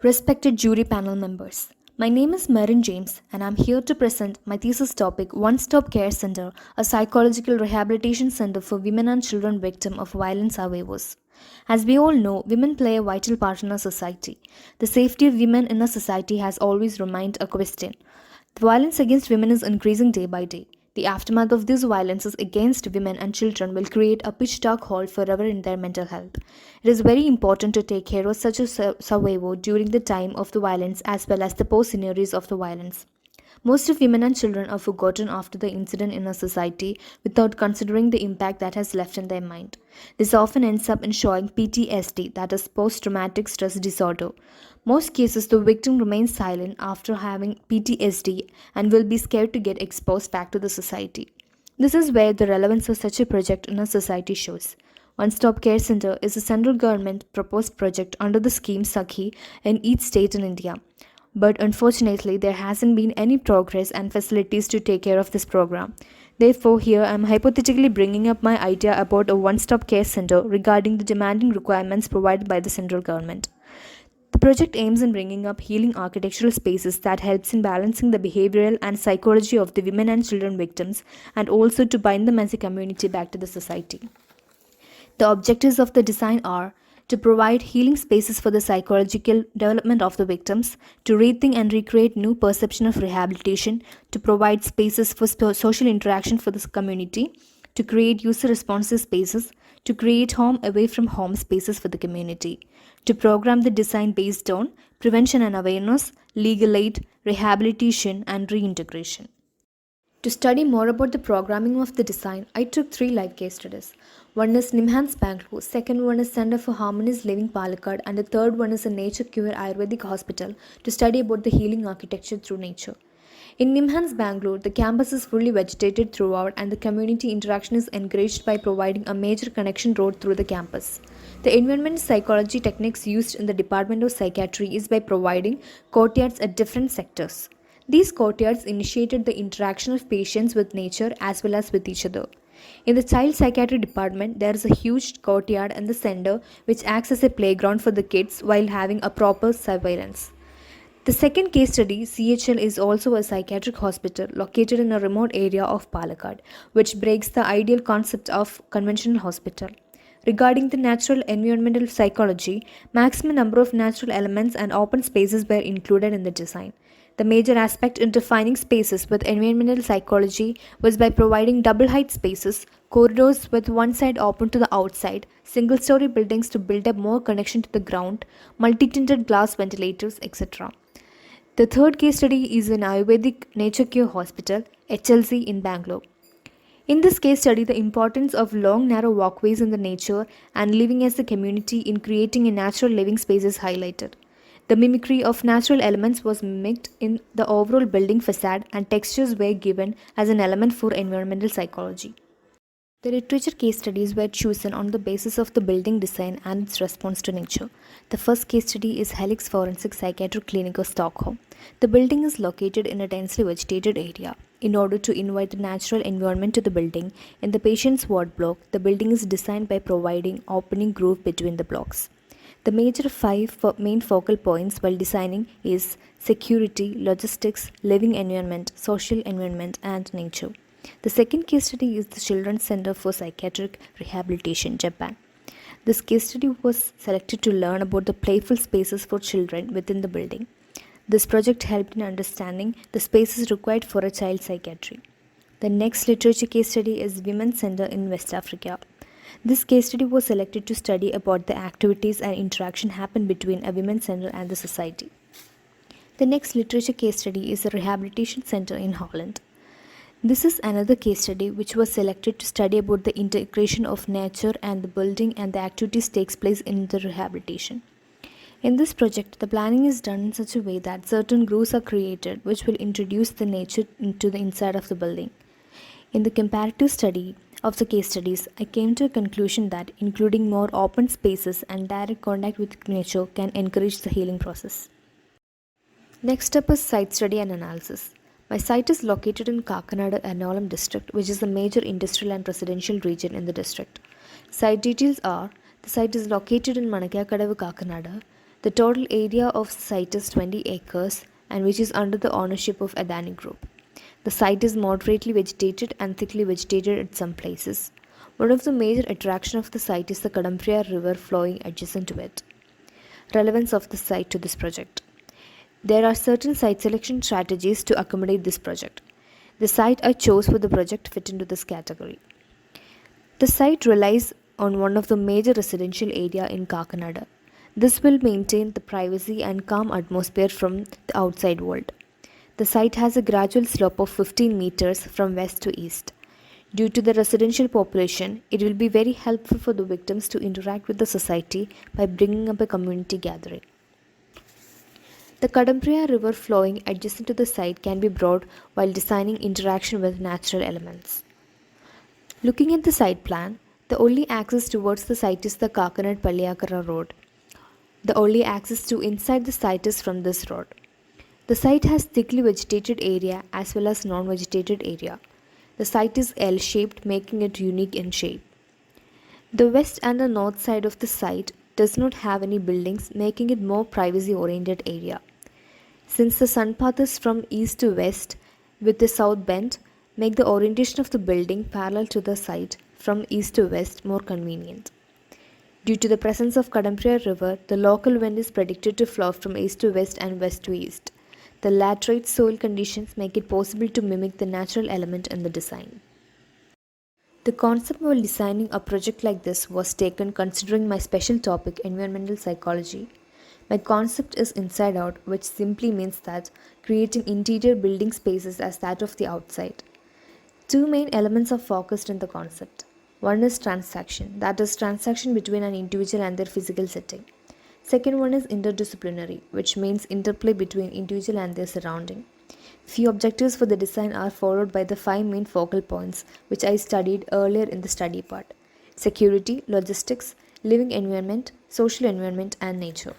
Respected jury panel members, my name is Merin James and I'm here to present my thesis topic One Stop Care Center, a psychological rehabilitation center for women and children victims of violence survivors. As we all know, women play a vital part in our society. The safety of women in our society has always remained a question. The violence against women is increasing day by day. The aftermath of these violences against women and children will create a pitch dark hole forever in their mental health. It is very important to take care of such a survivor during the time of the violence as well as the post scenarios of the violence. Most of women and children are forgotten after the incident in a society without considering the impact that has left in their mind. This often ends up in showing PTSD, that is post traumatic stress disorder. Most cases, the victim remains silent after having PTSD and will be scared to get exposed back to the society. This is where the relevance of such a project in a society shows. One Stop Care Center is a central government proposed project under the scheme Sakhi in each state in India. But unfortunately, there hasn't been any progress and facilities to take care of this program. Therefore, here I am hypothetically bringing up my idea about a one stop care center regarding the demanding requirements provided by the central government. The project aims in bringing up healing architectural spaces that helps in balancing the behavioral and psychology of the women and children victims and also to bind them as a community back to the society. The objectives of the design are to provide healing spaces for the psychological development of the victims, to rethink and recreate new perception of rehabilitation, to provide spaces for social interaction for the community, to create user responsive spaces, to create home away from home spaces for the community, to program the design based on prevention and awareness, legal aid, rehabilitation, and reintegration. To study more about the programming of the design, I took three live case studies. One is Nimhans Bangalore, second one is Center for Harmonious Living Palakkad, and the third one is a Nature Cure Ayurvedic Hospital to study about the healing architecture through nature. In Nimhans Bangalore, the campus is fully vegetated throughout and the community interaction is encouraged by providing a major connection road through the campus. The environmental psychology techniques used in the Department of Psychiatry is by providing courtyards at different sectors. These courtyards initiated the interaction of patients with nature as well as with each other. In the child psychiatry department, there is a huge courtyard in the center which acts as a playground for the kids while having a proper surveillance. The second case study, CHL, is also a psychiatric hospital located in a remote area of Palakkad, which breaks the ideal concept of conventional hospital. Regarding the natural environmental psychology, maximum number of natural elements and open spaces were included in the design. The major aspect in defining spaces with environmental psychology was by providing double height spaces, corridors with one side open to the outside, single story buildings to build up more connection to the ground, multi tinted glass ventilators, etc. The third case study is an Ayurvedic Nature Cure Hospital, HLC, in Bangalore. In this case study, the importance of long, narrow walkways in the nature and living as a community in creating a natural living space is highlighted. The mimicry of natural elements was mimicked in the overall building facade, and textures were given as an element for environmental psychology. The literature case studies were chosen on the basis of the building design and its response to nature. The first case study is Helix Forensic Psychiatric Clinic of Stockholm. The building is located in a densely vegetated area. In order to invite the natural environment to the building, in the patient's ward block, the building is designed by providing opening groove between the blocks. The major five main focal points while designing is security, logistics, living environment, social environment, and nature. The second case study is the Children's Center for Psychiatric Rehabilitation, Japan. This case study was selected to learn about the playful spaces for children within the building. This project helped in understanding the spaces required for a child psychiatry. The next literature case study is Women's Center in West Africa. This case study was selected to study about the activities and interaction happen between a women's center and the society. The next literature case study is a rehabilitation center in Holland. This is another case study which was selected to study about the integration of nature and the building and the activities takes place in the rehabilitation. In this project, the planning is done in such a way that certain grooves are created which will introduce the nature into the inside of the building. In the comparative study of the case studies, I came to a conclusion that including more open spaces and direct contact with nature can encourage the healing process. Next up is site study and analysis. My site is located in Kakkanadu, Ernakulam district, which is a major industrial and residential region in the district. Site details are: the site is located in Manakkakadavu, Kakkanadu. The total area of the site is 20 acres and which is under the ownership of Adani Group. The site is moderately vegetated and thickly vegetated at some places. One of the major attractions of the site is the Kadampriya River flowing adjacent to it. Relevance of the site to this project. There are certain site selection strategies to accommodate this project. The site I chose for the project fit into this category. The site relies on one of the major residential area in Kakkanadu. This will maintain the privacy and calm atmosphere from the outside world. The site has a gradual slope of 15 meters from west to east. Due to the residential population, it will be very helpful for the victims to interact with the society by bringing up a community gathering. The Kadampriya River flowing adjacent to the site can be brought while designing interaction with natural elements. Looking at the site plan, the only access towards the site is the Kakkanadu Palliyakara road. The only access to inside the site is from this road. The site has thickly vegetated area as well as non-vegetated area. The site is L-shaped, making it unique in shape. The west and the north side of the site does not have any buildings, making it more privacy-oriented area. Since the sun path is from east to west with the south bend, make the orientation of the building parallel to the site from east to west more convenient. Due to the presence of Kadampriya River, the local wind is predicted to flow from east to west and west to east. The laterite soil conditions make it possible to mimic the natural element in the design. The concept while designing a project like this was taken considering my special topic, environmental psychology. My concept is inside out, which simply means that creating interior building spaces as that of the outside. Two main elements are focused in the concept. One is transaction, that is transaction between an individual and their physical setting. Second one is interdisciplinary, which means interplay between individual and their surrounding. Few objectives for the design are followed by the 5 main focal points which I studied earlier in the study part: security, logistics, living environment, social environment and nature.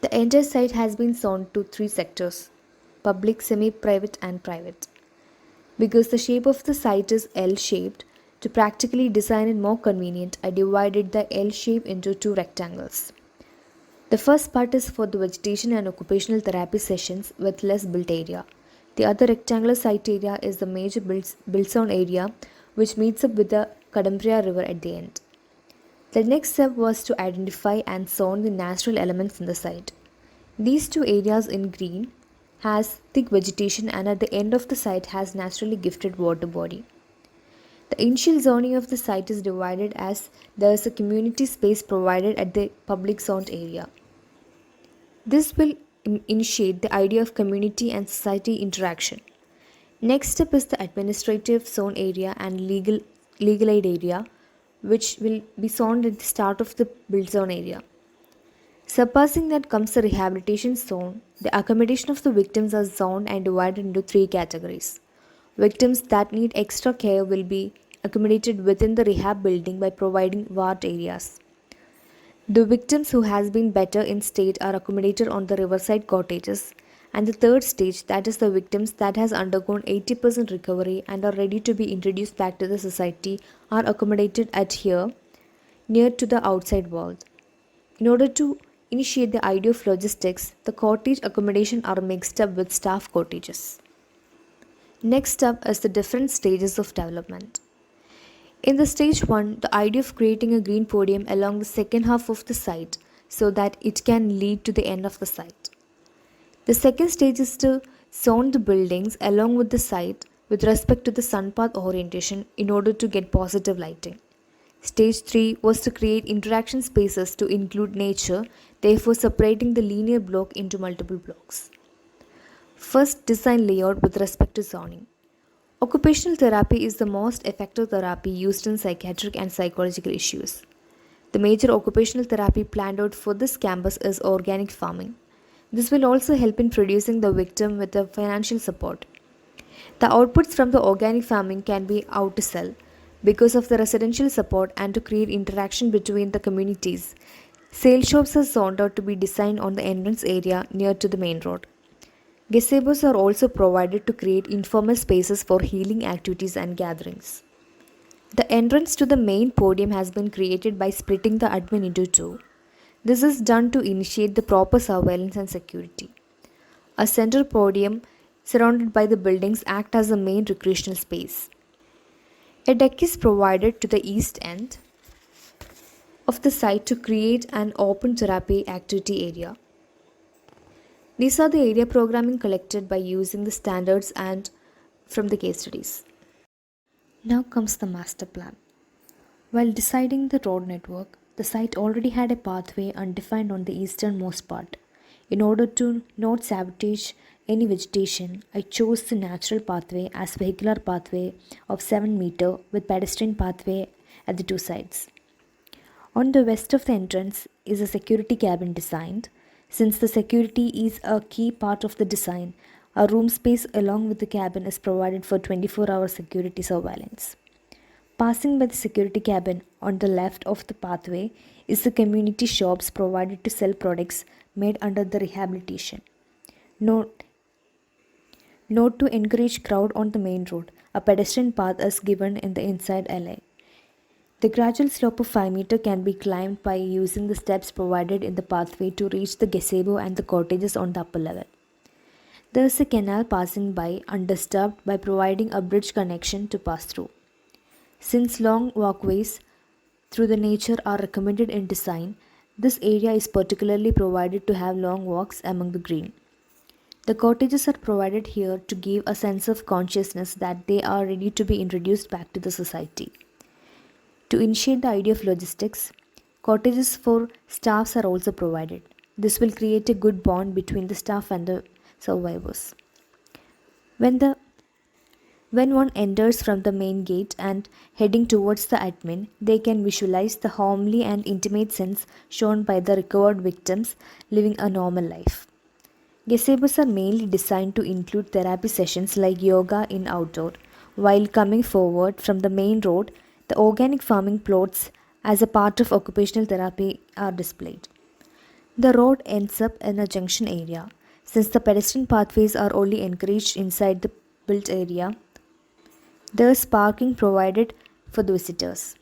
The entire site has been zoned to 3 sectors: public, semi-private and private. Because the shape of the site is L-shaped, to practically design it more convenient, I divided the L shape into 2 rectangles. The first part is for the vegetation and occupational therapy sessions with less built area. The other rectangular site area is the major built zone area which meets up with the Kadampriya River at the end. The next step was to identify and zone the natural elements in the site. These 2 areas in green has thick vegetation and at the end of the site has naturally gifted water body. The initial zoning of the site is divided as there is a community space provided at the public zoned area. This will initiate the idea of community and society interaction. Next step is the administrative zone area and legal aid area, which will be zoned at the start of the build zone area. Surpassing that comes the rehabilitation zone. The accommodation of the victims are zoned and divided into 3 categories. Victims that need extra care will be accommodated within the rehab building by providing ward areas. The victims who has been better in state are accommodated on the riverside cottages, and the third stage, that is the victims that has undergone 80% recovery and are ready to be introduced back to the society, are accommodated at here near to the outside world. In order to initiate the idea of logistics, the cottage accommodation are mixed up with staff cottages. Next up is the different stages of development. In the stage 1, the idea of creating a green podium along the second half of the site so that it can lead to the end of the site. The second stage is to zone the buildings along with the site with respect to the sun path orientation in order to get positive lighting. Stage 3 was to create interaction spaces to include nature, therefore separating the linear block into multiple blocks. First, design layout with respect to zoning. Occupational therapy is the most effective therapy used in psychiatric and psychological issues. The major occupational therapy planned out for this campus is organic farming. This will also help in producing the victim with the financial support. The outputs from the organic farming can be out to sell. Because of the residential support and to create interaction between the communities, sale shops are zoned out to be designed on the entrance area near to the main road. Gazebos are also provided to create informal spaces for healing activities and gatherings. The entrance to the main podium has been created by splitting the admin into 2. This is done to initiate the proper surveillance and security. A center podium surrounded by the buildings act as the main recreational space. A deck is provided to the east end of the site to create an open therapy activity area. These are the area programming collected by using the standards and from the case studies. Now comes the master plan. While deciding the road network, the site already had a pathway undefined on the easternmost part. In order to not sabotage any vegetation, I chose the natural pathway as vehicular pathway of 7 meter with pedestrian pathway at the two sides. On the west of the entrance is a security cabin designed. Since the security is a key part of the design, a room space along with the cabin is provided for 24-hour security surveillance. Passing by the security cabin on the left of the pathway is the community shops provided to sell products made under the rehabilitation. Note to encourage crowd on the main road. A pedestrian path is given in the inside alley. The gradual slope of 5 meters can be climbed by using the steps provided in the pathway to reach the gazebo and the cottages on the upper level. There is a canal passing by undisturbed by providing a bridge connection to pass through. Since long walkways through the nature are recommended in design, this area is particularly provided to have long walks among the green. The cottages are provided here to give a sense of consciousness that they are ready to be introduced back to the society. To initiate the idea of logistics, cottages for staffs are also provided. This will create a good bond between the staff and the survivors. When one enters from the main gate and heading towards the admin, they can visualize the homely and intimate sense shown by the recovered victims living a normal life. Gazebos are mainly designed to include therapy sessions like yoga in outdoor. While coming forward from the main road, the organic farming plots as a part of occupational therapy are displayed. The road ends up in a junction area. Since the pedestrian pathways are only encouraged inside the built area, there is parking provided for the visitors.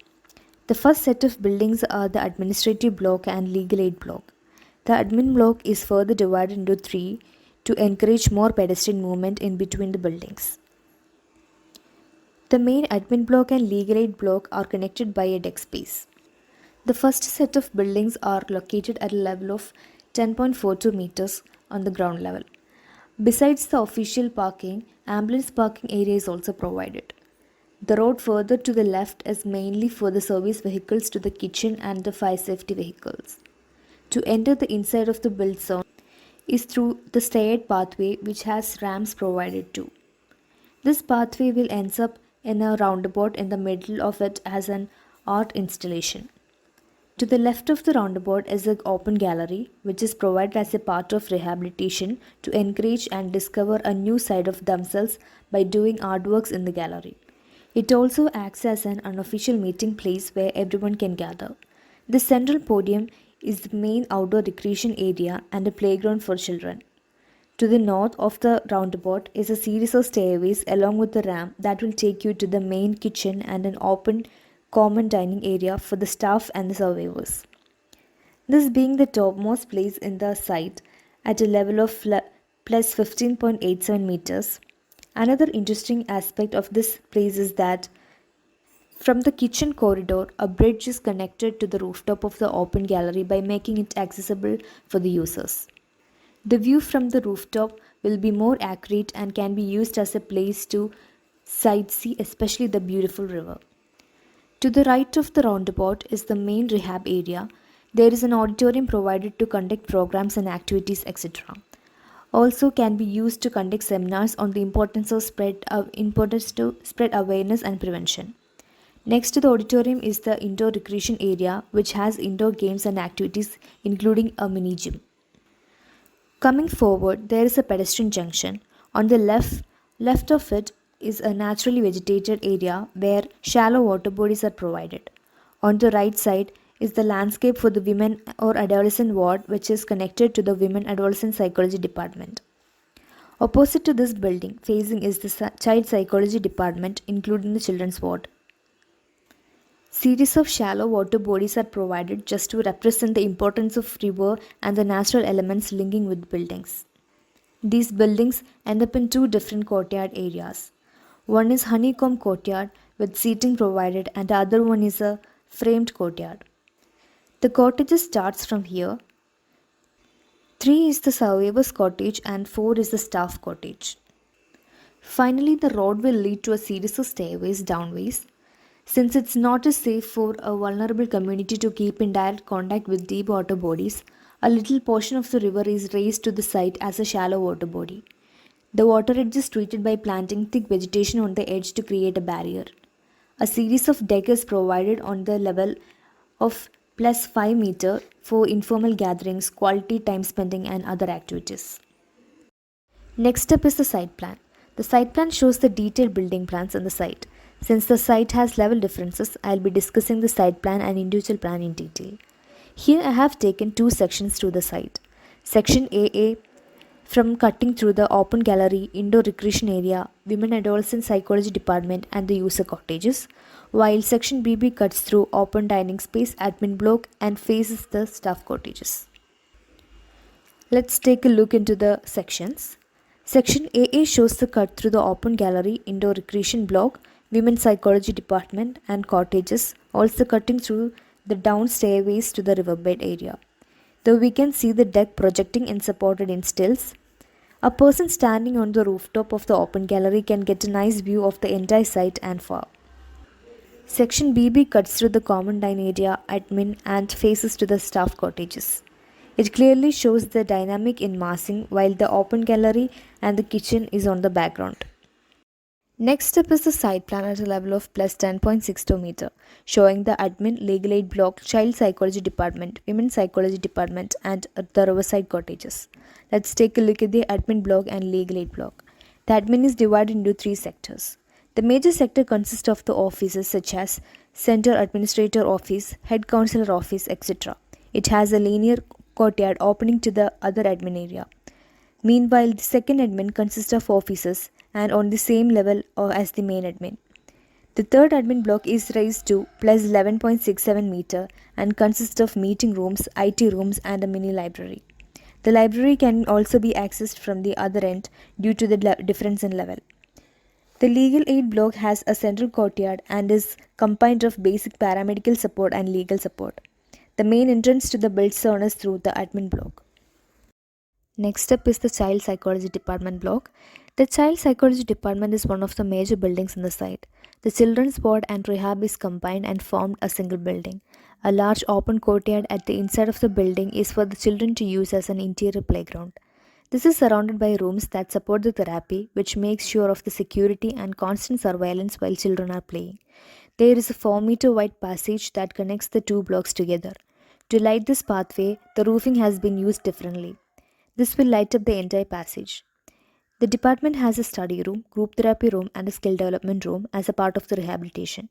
The first set of buildings are the administrative block and legal aid block. The admin block is further divided into three to encourage more pedestrian movement in between the buildings. The main admin block and legal aid block are connected by a deck space. The first set of buildings are located at a level of 10.42 meters on the ground level. Besides the official parking, ambulance parking area is also provided. The road further to the left is mainly for the service vehicles to the kitchen and the fire safety vehicles. To enter the inside of the build zone is through the staired pathway which has ramps provided too. This pathway will end up in a roundabout in the middle of it as an art installation. To the left of the roundabout is an open gallery which is provided as a part of rehabilitation to encourage and discover a new side of themselves by doing artworks in the gallery. It also acts as an unofficial meeting place where everyone can gather. The central podium is the main outdoor recreation area and a playground for children. To the north of the roundabout is a series of stairways along with a ramp that will take you to the main kitchen and an open common dining area for the staff and the survivors. This being the topmost place in the site at a level of plus 15.87 meters. Another interesting aspect of this place is that from the kitchen corridor, a bridge is connected to the rooftop of the open gallery by making it accessible for the users. The view from the rooftop will be more accurate and can be used as a place to sightsee, especially the beautiful river. To the right of the roundabout is the main rehab area. There is an auditorium provided to conduct programs and activities, etc. Also can be used to conduct seminars on the importance to spread awareness and prevention. Next to the auditorium is the indoor recreation area which has indoor games and activities including a mini gym. Coming forward, there is a pedestrian junction. On the left of it is a naturally vegetated area where shallow water bodies are provided. On the right side is the landscape for the women or adolescent ward which is connected to the women adolescent psychology department. Opposite to this building facing is the child psychology department including the children's ward. Series of shallow water bodies are provided just to represent the importance of river and the natural elements linking with buildings. These buildings end up in two different courtyard areas. One is honeycomb courtyard with seating provided and the other one is a framed courtyard. The cottage starts from here. 3 is the survivor's cottage and 4 is the staff cottage. Finally, the road will lead to a series of stairways downways. Since it's not safe for a vulnerable community to keep in direct contact with deep water bodies, a little portion of the river is raised to the site as a shallow water body. The water edge is treated by planting thick vegetation on the edge to create a barrier. A series of deck is provided on the level of plus 5 meter for informal gatherings, quality time spending and other activities. Next up is the site plan. The site plan shows the detailed building plans on the site. Since the site has level differences, I will be discussing the site plan and individual plan in detail. Here I have taken two sections to the site. Section AA from cutting through the open gallery, indoor recreation area, women adolescent psychology department and the user cottages, while section BB cuts through open dining space, admin block and faces the staff cottages. Let's take a look into the sections. Section AA shows the cut through the open gallery, indoor recreation block, women's psychology department and cottages, also cutting through the down stairways to the riverbed area. Though we can see the deck projecting and supported in stills, a person standing on the rooftop of the open gallery can get a nice view of the entire site and far. Section BB cuts through the common dining area, admin and faces to the staff cottages. It clearly shows the dynamic in massing while the open gallery and the kitchen is on the background. Next up is the site plan at a level of plus 10.62 meter, showing the admin, legal aid block, child psychology department, women's psychology department and the riverside cottages. Let's take a look at the admin block and legal aid block. The admin is divided into three sectors. The major sector consists of the offices such as Center Administrator Office, Head Counselor Office, etc. It has a linear courtyard opening to the other admin area. Meanwhile, the second admin consists of offices and on the same level as the main admin. The third admin block is raised to plus 11.67 meter and consists of meeting rooms, IT rooms and a mini library. The library can also be accessed from the other end due to the difference in level. The legal aid block has a central courtyard and is combined of basic paramedical support and legal support. The main entrance to the build zone is through the admin block. Next up is the child psychology department block. The child psychology department is one of the major buildings in the site. The children's ward and rehab is combined and formed a single building. A large open courtyard at the inside of the building is for the children to use as an interior playground. This is surrounded by rooms that support the therapy, which makes sure of the security and constant surveillance while children are playing. There is a 4-meter wide passage that connects the two blocks together. To light this pathway, the roofing has been used differently. This will light up the entire passage. The department has a study room, group therapy room and a skill development room as a part of the rehabilitation.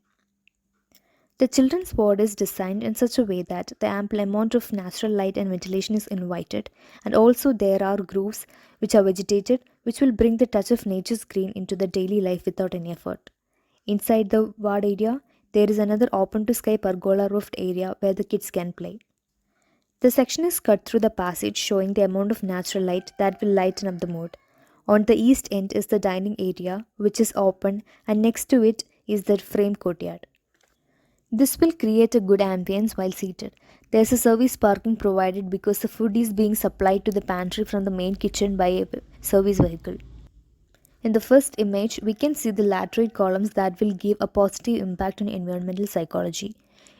The children's ward is designed in such a way that the ample amount of natural light and ventilation is invited, and also there are grooves which are vegetated, which will bring the touch of nature's green into the daily life without any effort. Inside the ward area, there is another open to sky pergola roofed area where the kids can play. The section is cut through the passage showing the amount of natural light that will lighten up the mood. On the east end is the dining area which is open and next to it is the frame courtyard. This will create a good ambience while seated. There is a service parking provided because the food is being supplied to the pantry from the main kitchen by a service vehicle. In the first image, we can see the laterite columns that will give a positive impact on environmental psychology.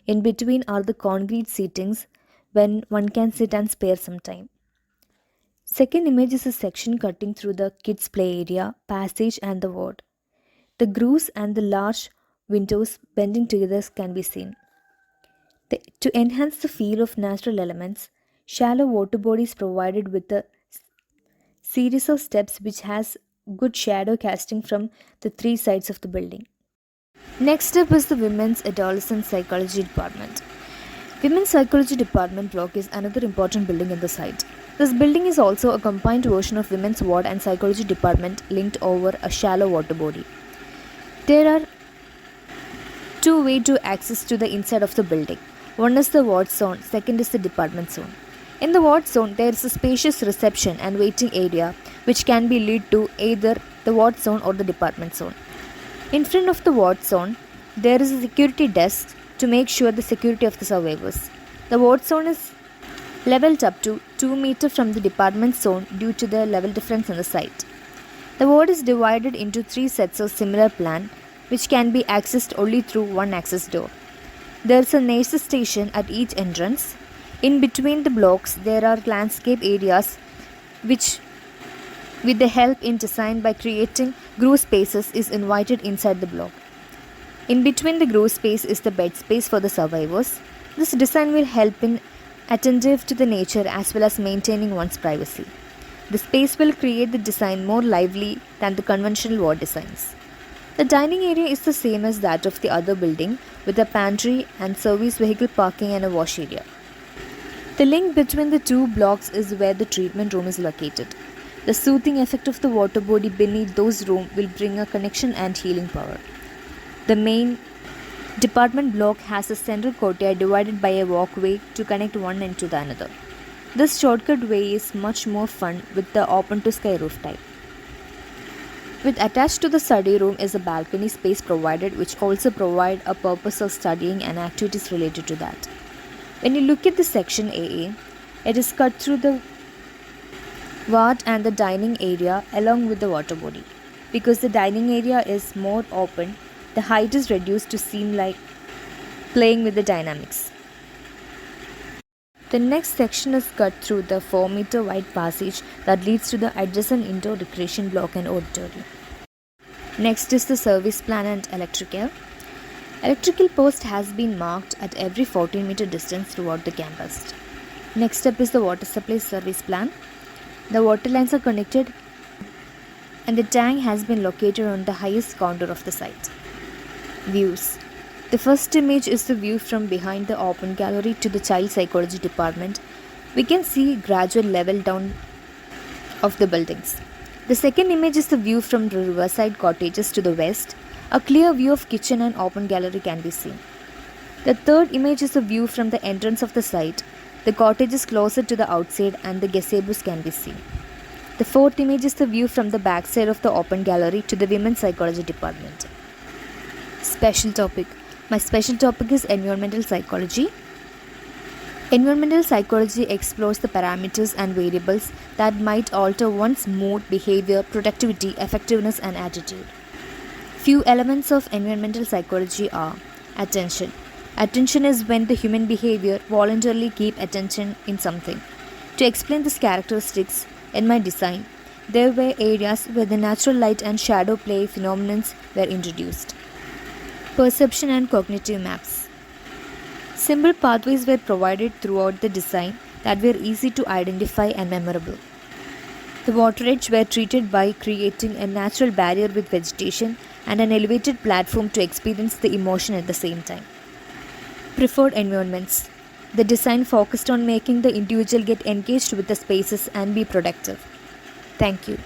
In between are the concrete seatings when one can sit and spare some time. Second image is a section cutting through the kids' play area, passage and the ward. The grooves and the large windows bending together can be seen. To enhance the feel of natural elements, shallow water bodies provided with a series of steps which has good shadow casting from the three sides of the building. Next up is the Women's Adolescent Psychology Department. Women's Psychology Department block is another important building in the site. This building is also a combined version of Women's Ward and Psychology Department linked over a shallow water body. There are two ways to access to the inside of the building. One is the ward zone, second is the department zone. In the ward zone, there is a spacious reception and waiting area which can be led to either the ward zone or the department zone. In front of the ward zone, there is a security desk to make sure the security of the survivors. The ward zone is leveled up to 2 meters from the department zone due to the level difference in the site. The ward is divided into 3 sets of similar plan which can be accessed only through one access door. There is a nurse station at each entrance. In between the blocks, there are landscape areas which, with the help in design by creating groove spaces, is invited inside the block. In between the groove space is the bed space for the survivors. This design will help in attentive to the nature as well as maintaining one's privacy. The space will create the design more lively than the conventional ward designs. The dining area is the same as that of the other building with a pantry and service vehicle parking and a wash area. The link between the two blocks is where the treatment room is located. The soothing effect of the water body beneath those rooms will bring a connection and healing power. The main department block has a central courtyard divided by a walkway to connect one end to the another. This shortcut way is much more fun with the open to sky roof type. With attached to the study room is a balcony space provided which also provide a purpose of studying and activities related to that. When you look at the section AA, it is cut through the ward and the dining area along with the water body. Because the dining area is more open, the height is reduced to seem like playing with the dynamics. The next section is cut through the 4-meter wide passage that leads to the adjacent indoor recreation block and auditorium. Next is the service plan and electrical. Electrical post has been marked at every 14-meter distance throughout the campus. Next up is the water supply service plan. The water lines are connected and the tank has been located on the highest counter of the site. Views. The first image is the view from behind the open gallery to the child psychology department. We can see gradual level down of the buildings. The second image is the view from the riverside cottages to the west. A clear view of kitchen and open gallery can be seen. The third image is the view from the entrance of the site. The cottage is closer to the outside and the gazebos can be seen. The fourth image is the view from the backside of the open gallery to the women's psychology department. Special topic. My special topic is environmental psychology. Environmental psychology explores the parameters and variables that might alter one's mood, behavior, productivity, effectiveness, and attitude. Few elements of environmental psychology are attention. Attention is when the human behavior voluntarily keep attention in something. To explain these characteristics in my design, there were areas where the natural light and shadow play phenomena were introduced. Perception and cognitive maps. Simple pathways were provided throughout the design that were easy to identify and memorable. The water edge were treated by creating a natural barrier with vegetation and an elevated platform to experience the emotion at the same time. Preferred environments. The design focused on making the individual get engaged with the spaces and be productive. Thank you.